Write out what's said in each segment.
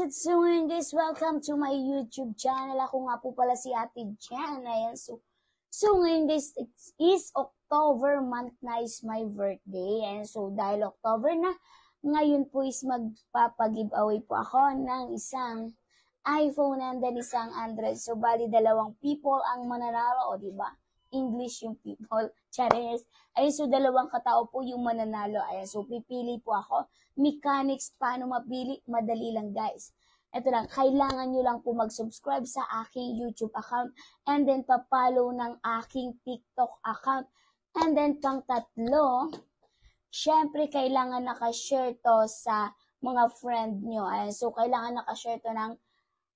at so ngayon guys, welcome to my YouTube channel. Ako nga po pala si Ate Jan. Ayan, so ngayon guys, it is October month na is my birthday. And so dahil October na, ngayon po is magpapag-giveaway po ako ng isang iPhone and then isang Android. So bali dalawang people ang mananalo, o diba? English yung people, chares. Ayun, so dalawang katao po yung mananalo. Ayun, so pipili po ako. Mechanics, paano mapili? Madali lang guys. Ito lang, kailangan nyo lang po mag-subscribe sa aking YouTube account and then pa-follow ng aking TikTok account. And then pang tatlo, syempre kailangan nakashare to sa mga friend nyo. Ayun, so kailangan nakashare to ng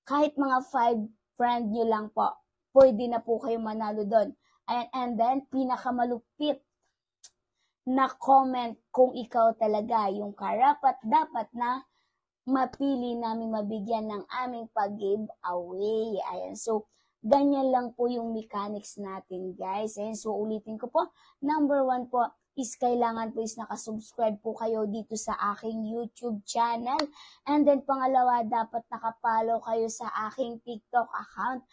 kahit mga 5 friend nyo lang po. Pwede na po kayo manalo doon. And then, pinakamalupit na comment kung ikaw talaga yung karapat-dapat na mapili namin mabigyan ng aming pag-giveaway. Ayan, so, ganyan lang po yung mechanics natin, guys. Ayan, so, ulitin ko po. Number 1 po is kailangan po is nakasubscribe po kayo dito sa aking YouTube channel. And then, pangalawa, dapat nakapollow kayo sa aking TikTok account.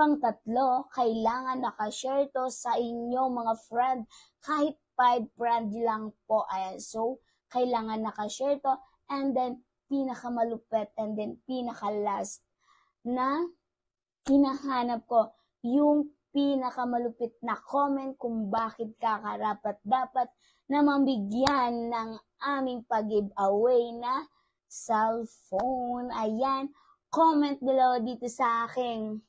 Pang-tatlo, kailangan nakashare to sa inyong mga friend, kahit 5 friend lang po. Ayan, so, kailangan nakashare to. And then, pinakamalupit and then pinaka-last na hinahanap ko, yung pinakamalupit na comment kung bakit ka karapat-dapat na mabigyan ng aming pag-giveaway na cellphone. Ayan, comment below dito sa aking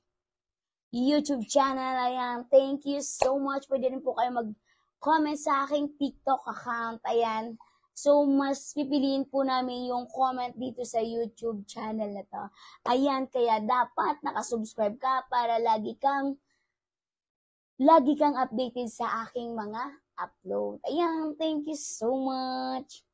YouTube channel. Ayan, thank you so much. Pwede rin po kayo mag-comment sa aking TikTok account. Ayan, so mas pipiliin po namin yung comment dito sa YouTube channel na to. Ayan, kaya dapat nakasubscribe ka para lagi kang updated sa aking mga upload. Ayan, thank you so much.